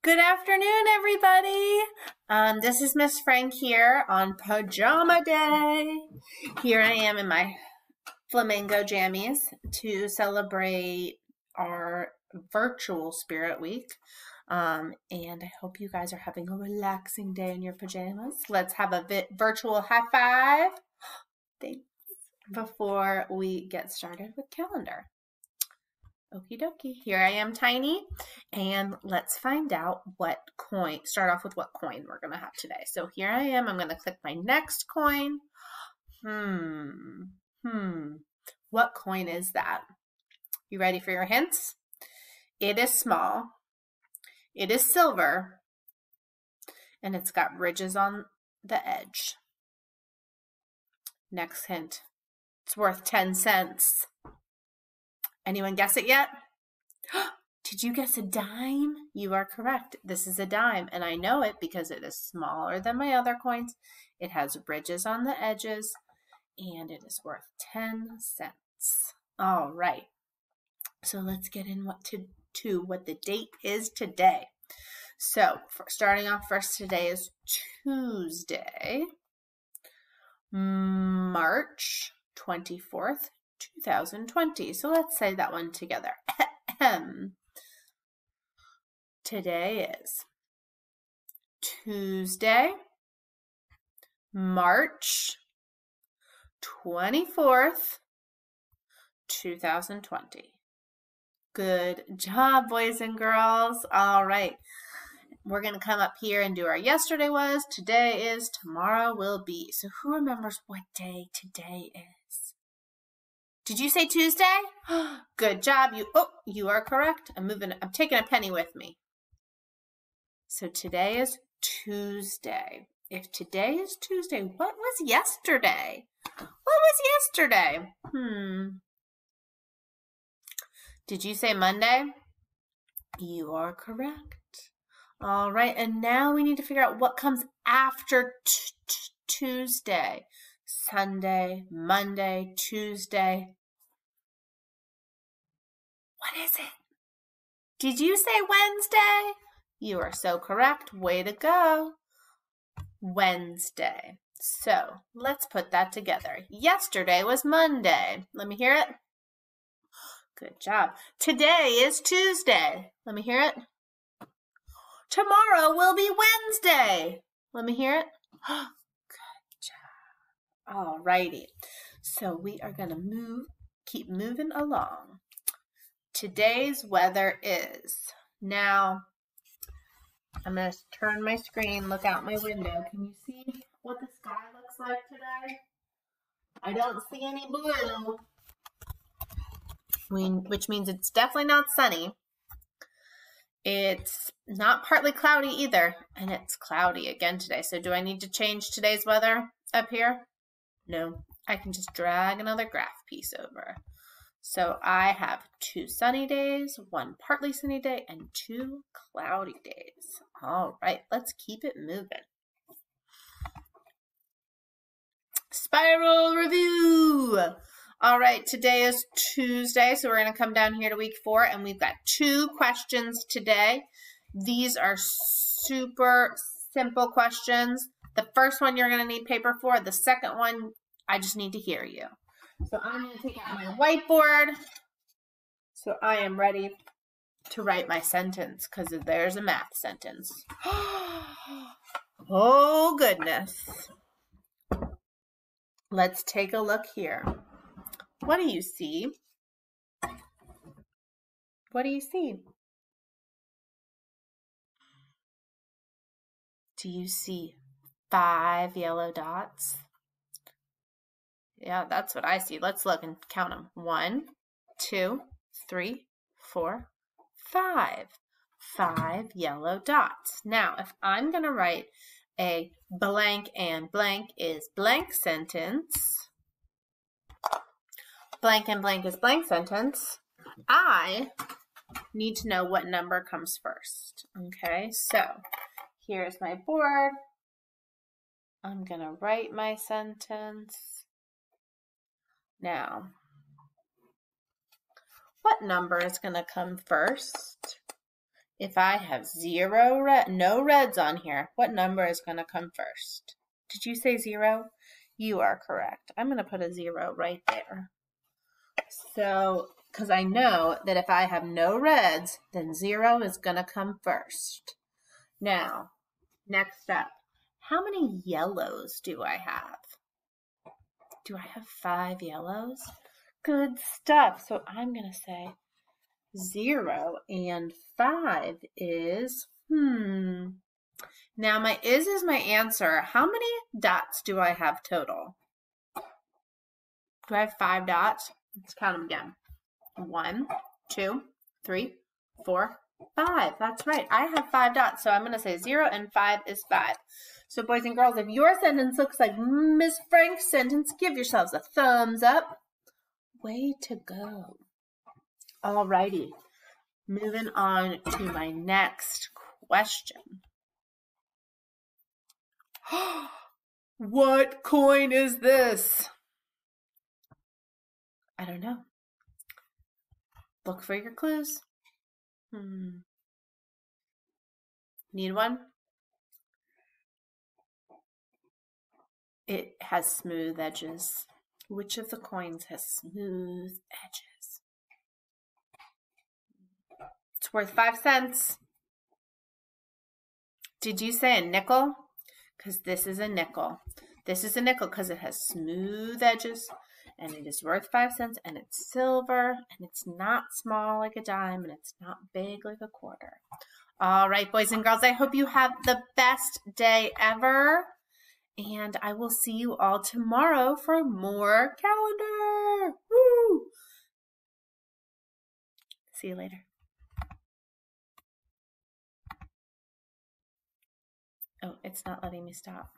Good afternoon, everybody. This is Miss Frank here on Pajama Day. Here I am in my flamingo jammies to celebrate our virtual Spirit Week. And I hope you guys are having a relaxing day in your pajamas. Let's have a virtual high five. Thanks. Before we get started with calendar. Okie dokie, here I am, Tiny, and let's find out start off with what coin we're going to have today. So here I am, I'm going to click my next coin. What coin is that? You ready for your hints? It is small, it is silver, and it's got ridges on the edge. Next hint, it's worth 10 cents. Anyone guess it yet? Did you guess a dime? You are correct. This is a dime, and I know it because it is smaller than my other coins. It has ridges on the edges, and it is worth 10 cents. All right. So let's get in what the date is today. So starting off first, today is Tuesday, March 24th. 2020. So let's say that one together. Today is Tuesday, March 24th, 2020. Good job, boys and girls. All right. We're going to come up here and do our yesterday was, today is, tomorrow will be. So who remembers what day today is? Did you say Tuesday? Good job. You are correct. I'm taking a penny with me. So today is Tuesday. If today is Tuesday, what was yesterday? What was yesterday? Did you say Monday? You are correct. All right, and now we need to figure out what comes after Tuesday. Sunday, Monday, Tuesday. What is it? Did you say Wednesday? You are so correct. Way to go. Wednesday. So let's put that together. Yesterday was Monday. Let me hear it. Good job. Today is Tuesday. Let me hear it. Tomorrow will be Wednesday. Let me hear it. All righty, so we are going to keep moving along. Today's weather is, now I'm going to turn my screen, look out my window. Can you see what the sky looks like today? I don't see any blue, which means it's definitely not sunny. It's not partly cloudy either, and it's cloudy again today. So do I need to change today's weather up here? No, I can just drag another graph piece over. So I have 2 sunny days, 1 partly sunny day, and 2 cloudy days. All right, let's keep it moving. Spiral review. All right, today is Tuesday, so we're going to come down here to week 4, and we've got 2 questions today. These are super simple questions. The first one you're going to need paper for. The second one, I just need to hear you. So I'm going to take out my whiteboard. So I am ready to write my sentence because there's a math sentence. Oh, goodness. Let's take a look here. What do you see? What do you see? Do you see 5 yellow dots? Yeah, that's what I see. Let's look and count them. 1, 2, 3, 4, 5. 5 yellow dots. Now, if I'm going to write a blank and blank is blank sentence, blank and blank is blank sentence, I need to know what number comes first. Okay, so here's my board. I'm going to write my sentence. Now, what number is going to come first? If I have no reds on here, what number is going to come first? Did you say 0? You are correct. I'm going to put a 0 right there. So, because I know that if I have no reds, then 0 is going to come first. Now, next up, how many yellows do I have? Do I have 5 yellows? Good stuff. So I'm going to say 0 and 5 is, Now my is my answer. How many dots do I have total? Do I have 5 dots? Let's count them again. 1, 2, 3, 4, 5. That's right. I have 5 dots. So I'm going to say 0 and 5 is 5. So boys and girls, if your sentence looks like Miss Frank's sentence, give yourselves a thumbs up. Way to go. Alrighty. Moving on to my next question. What coin is this? I don't know. Look for your clues. Need one? It has smooth edges. Which of the coins has smooth edges? It's worth 5 cents. Did you say a nickel? Because this is a nickel. This is a nickel because it has smooth edges and it is worth 5 cents and it's silver and it's not small like a dime and it's not big like a quarter. All right, boys and girls, I hope you have the best day ever. And I will see you all tomorrow for more calendar. Woo! See you later. Oh, it's not letting me stop.